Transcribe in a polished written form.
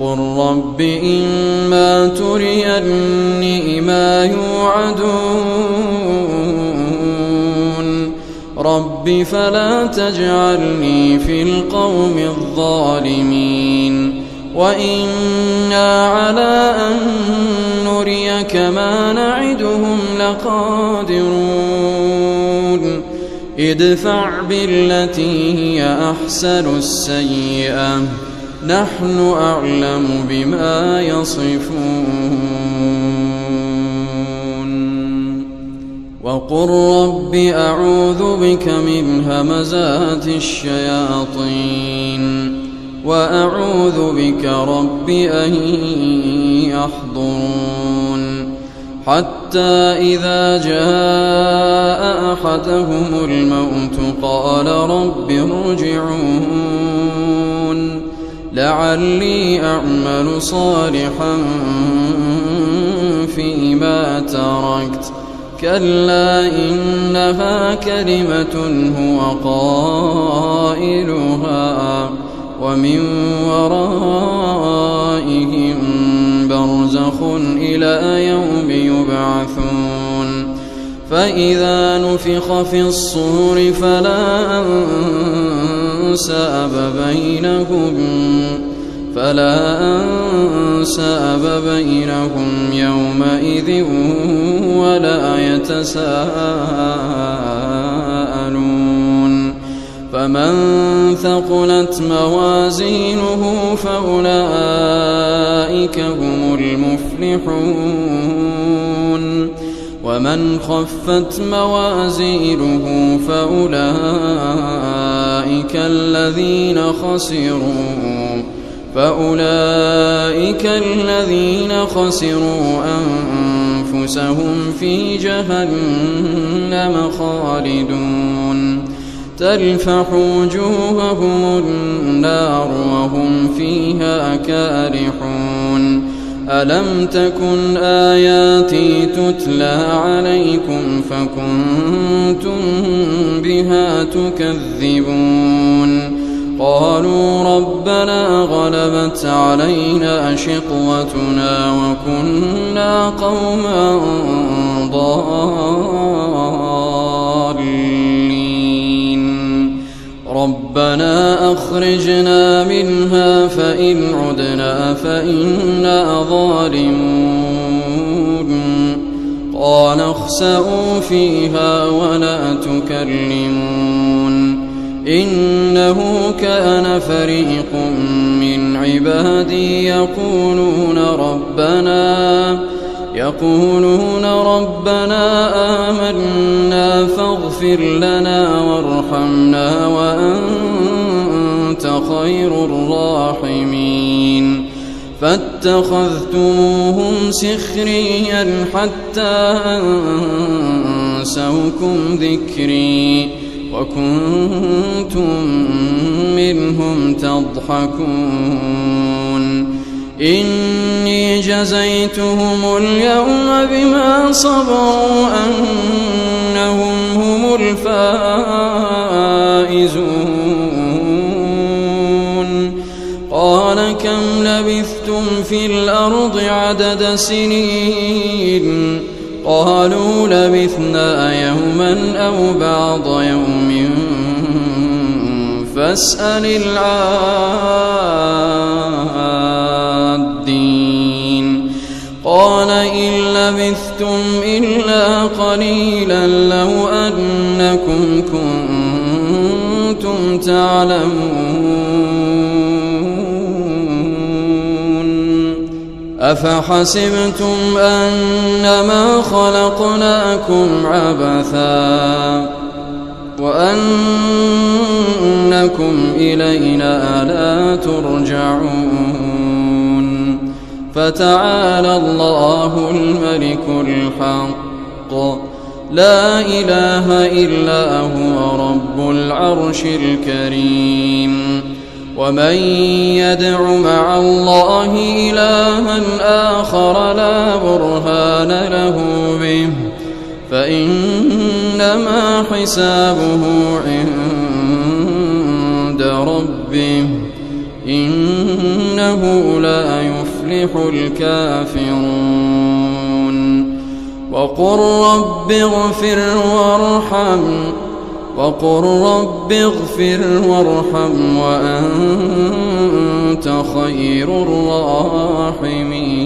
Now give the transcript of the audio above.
قل رب إما تريني ما يوعدون رب فلا تجعلني في القوم الظالمين وإنا على أن نريك ما نعدهم لقادرون ادفع بالتي هي أحسن السيئة نحن أعلم بما يصفون وقل رب أعوذ بك من همزات الشياطين وأعوذ بك رب أن يحضرون حتى إذا جاء أحدهم الموت قال رب ارجعون لعلي أعمل صالحا فيما تركت كلا إنها كلمة هو قائلها ومن ورائهم برزخ إلى يوم يبعثون فإذا نفخ في الصور فلا أنساب بينهم يومئذ ولا يتساءلون فمن ثقلت موازينه فأولئك هم المفلحون ومن خفت موازينه فأولئك الذين خسروا أنفسهم في جهنم خالدون تلفح وجوههم النار وهم فيها كارحون ألم تكن آياتي تتلى عليكم فكنتم بها تكذبون قالوا ربنا غلبت علينا شقوتنا وكنا قوما ضالين ربنا أخرجنا منها فإن عدنا فإنا ظالمون قال اخسئوا فيها ولا تكلمون إنه كان فريق من عبادي يقولون ربنا آمنا فاغفر لنا وارحمنا وأنت خير الراحمين فاتخذتموهم سخريا حتى أنسوكم ذكري وكنتم منهم تضحكون إني جزيتهم اليوم بما صبروا أنهم هم الفائزون قال كم لبثتم في الأرض عدد سنين قالوا لبثنا يوما أو بعض يوم فاسأل العادين قال إن لبثتم إلا قليلا لو أنكم كنتم تعلمون أفحسبتم أنما خلقناكم عبثا وأنكم إلينا لا ترجعون فتعالى الله الملك الحق لا إله إلا هو رب العرش الكريم ومن يدع مع الله إلها آخر لا برهان له به فإنما حسابه عند ربه إنه إنه لا يفلح الكافرون. وقل رب اغفر وارحم وأنت خير الراحمين.